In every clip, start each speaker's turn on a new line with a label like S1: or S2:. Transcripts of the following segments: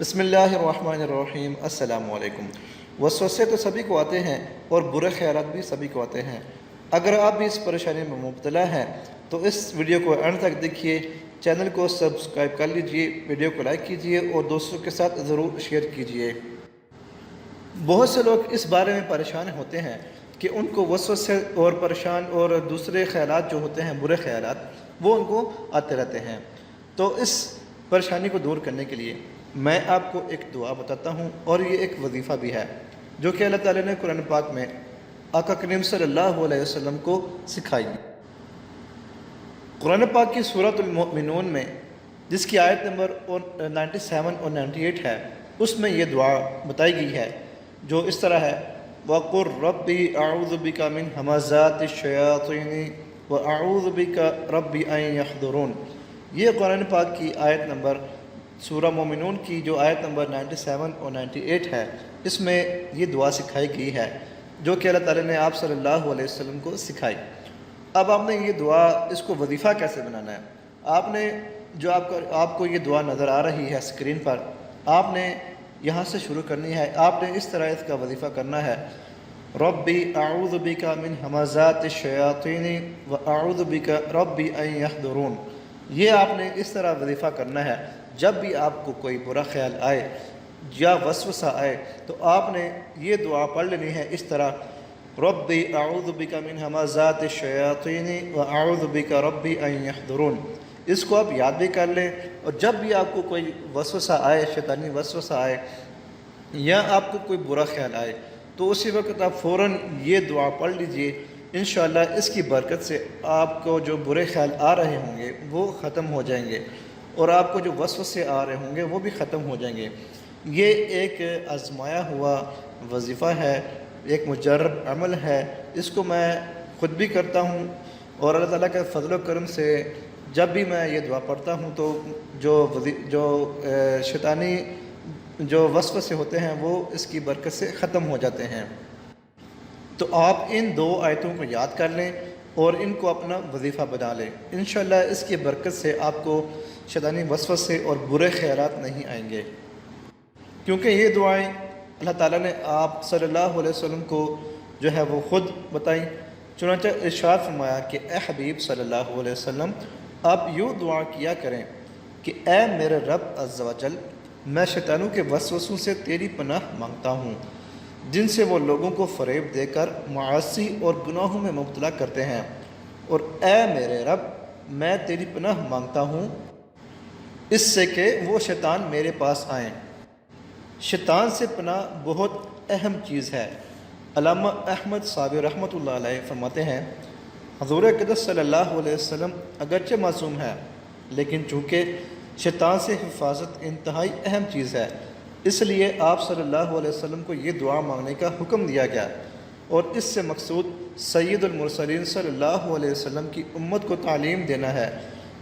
S1: بسم اللہ الرحمن الرحیم۔ السلام علیکم۔ وسوسے تو سبھی کو آتے ہیں اور برے خیالات بھی سبھی کو آتے ہیں۔ اگر آپ بھی اس پریشانی میں مبتلا ہیں تو اس ویڈیو کو اینڈ تک دیکھیے، چینل کو سبسکرائب کر لیجئے، ویڈیو کو لائک کیجئے اور دوستوں کے ساتھ ضرور شیئر کیجئے۔ بہت سے لوگ اس بارے میں پریشان ہوتے ہیں کہ ان کو وسوسے اور پریشان اور دوسرے خیالات جو ہوتے ہیں، برے خیالات، وہ ان کو آتے رہتے ہیں۔ تو اس پریشانی کو دور کرنے کے لیے میں آپ کو ایک دعا بتاتا ہوں، اور یہ ایک وظیفہ بھی ہے جو کہ اللہ تعالیٰ نے قرآن پاک میں آقا کریم صلی اللہ علیہ وسلم کو سکھائی۔ قرآن پاک کی سورۃ المؤمنون میں، جس کی آیت نمبر 97 اور 98 ہے، اس میں یہ دعا بتائی گئی ہے جو اس طرح ہے: وَقُلْ رَبِّ أَعُوذُ بِكَ مِنْ هَمَزَاتِ الشَّيَاطِينِ وَأَعُوذُ بِكَ رَبِّ أَنْ يَحْضُرُونَ۔ یہ قرآن پاک کی آیت نمبر سورہ مومنون کی جو آیت نمبر 97 اور 98 ہے، اس میں یہ دعا سکھائی گئی ہے جو کہ اللہ تعالیٰ نے آپ صلی اللہ علیہ وسلم کو سکھائی۔ اب آپ نے یہ دعا، اس کو وظیفہ کیسے بنانا ہے؟ آپ نے جو آپ کو یہ دعا نظر آ رہی ہے اسکرین پر، آپ نے یہاں سے شروع کرنی ہے۔ آپ نے اس طرح اس کا وظیفہ کرنا ہے: ربی اعوذ بک من ہمزات الشیاطین واعوذ بک ربی ان یحضرون۔ یہ آپ نے اس طرح وظیفہ کرنا ہے۔ جب بھی آپ کو کوئی برا خیال آئے یا وسوسہ آئے تو آپ نے یہ دعا پڑھ لینی ہے اس طرح: ربی اعوذ بک من ہمزات الشیاطین واعوذ بک ربی ان یحضرون۔ اس کو آپ یاد بھی کر لیں، اور جب بھی آپ کو کوئی وسوسہ آئے، شیطانی وسوسہ آئے یا آپ کو کوئی برا خیال آئے تو اسی وقت آپ فوراً یہ دعا پڑھ لیجئے۔ انشاءاللہ اس کی برکت سے آپ کو جو برے خیال آ رہے ہوں گے وہ ختم ہو جائیں گے، اور آپ کو جو وسوسے آ رہے ہوں گے وہ بھی ختم ہو جائیں گے۔ یہ ایک آزمایا ہوا وظیفہ ہے، ایک مجرب عمل ہے۔ اس کو میں خود بھی کرتا ہوں، اور اللہ تعالیٰ کے فضل و کرم سے جب بھی میں یہ دعا پڑھتا ہوں تو جو شیطانی جو وسوسے ہوتے ہیں وہ اس کی برکت سے ختم ہو جاتے ہیں۔ تو آپ ان دو آیتوں کو یاد کر لیں اور ان کو اپنا وظیفہ بنا لیں۔ انشاءاللہ اس کی برکت سے آپ کو شیطانی وسوسے اور برے خیالات نہیں آئیں گے، کیونکہ یہ دعائیں اللہ تعالیٰ نے آپ صلی اللہ علیہ وسلم کو جو ہے وہ خود بتائیں۔ چنانچہ ارشاد فرمایا کہ اے حبیب صلی اللہ علیہ وسلم، آپ یوں دعا کیا کریں کہ اے میرے رب عز و جل، میں شیطانوں کے وسوسوں سے تیری پناہ مانگتا ہوں جن سے وہ لوگوں کو فریب دے کر معاصی اور گناہوں میں مبتلا کرتے ہیں، اور اے میرے رب، میں تیری پناہ مانگتا ہوں اس سے کہ وہ شیطان میرے پاس آئیں۔ شیطان سے پناہ بہت اہم چیز ہے۔ علامہ احمد صابر رحمۃ اللہ علیہ فرماتے ہیں، حضور اقدس صلی اللہ علیہ وسلم اگرچہ معصوم ہے، لیکن چونکہ شیطان سے حفاظت انتہائی اہم چیز ہے، اس لیے آپ صلی اللہ علیہ وسلم کو یہ دعا مانگنے کا حکم دیا گیا، اور اس سے مقصود سید المرسلین صلی اللہ علیہ وسلم کی امت کو تعلیم دینا ہے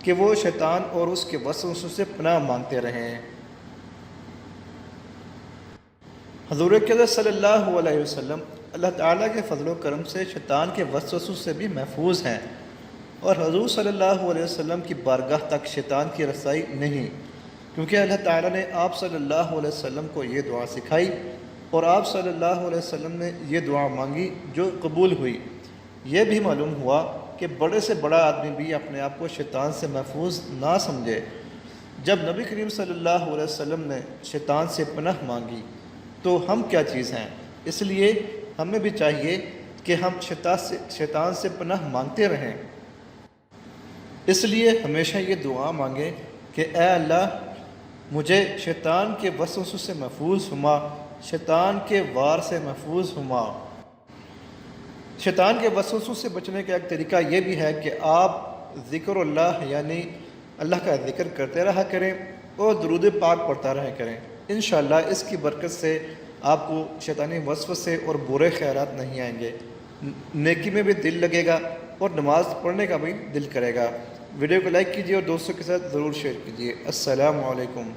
S1: کہ وہ شیطان اور اس کے وسوسوں سے پناہ مانگتے رہیں۔ حضور اقدس صلی اللہ علیہ وسلم اللہ تعالیٰ کے فضل و کرم سے شیطان کے وسوسوں سے بھی محفوظ ہیں، اور حضور صلی اللہ علیہ وسلم کی بارگاہ تک شیطان کی رسائی نہیں، کیونکہ اللہ تعالیٰ نے آپ صلی اللہ علیہ وسلم کو یہ دعا سکھائی، اور آپ صلی اللہ علیہ وسلم نے یہ دعا مانگی جو قبول ہوئی۔ یہ بھی معلوم ہوا کہ بڑے سے بڑا آدمی بھی اپنے آپ کو شیطان سے محفوظ نہ سمجھے۔ جب نبی کریم صلی اللہ علیہ وسلم نے شیطان سے پناہ مانگی تو ہم کیا چیز ہیں؟ اس لیے ہمیں بھی چاہیے کہ ہم شیطان سے پناہ مانگتے رہیں۔ اس لیے ہمیشہ یہ دعا مانگیں کہ اے اللہ، مجھے شیطان کے وسوسوں سے محفوظ فرما، شیطان کے وار سے محفوظ فرما۔ شیطان کے وسوسوں سے بچنے کا ایک طریقہ یہ بھی ہے کہ آپ ذکر اللہ، یعنی اللہ کا ذکر کرتے رہا کریں اور درود پاک پڑھتا رہا کریں۔ انشاءاللہ اس کی برکت سے آپ کو شیطانی وسوسے اور برے خیالات نہیں آئیں گے، نیکی میں بھی دل لگے گا اور نماز پڑھنے کا بھی دل کرے گا۔ ویڈیو کو لائک کیجیے اور دوستوں کے ساتھ ضرور شیئر کیجیے۔ السلام علیکم۔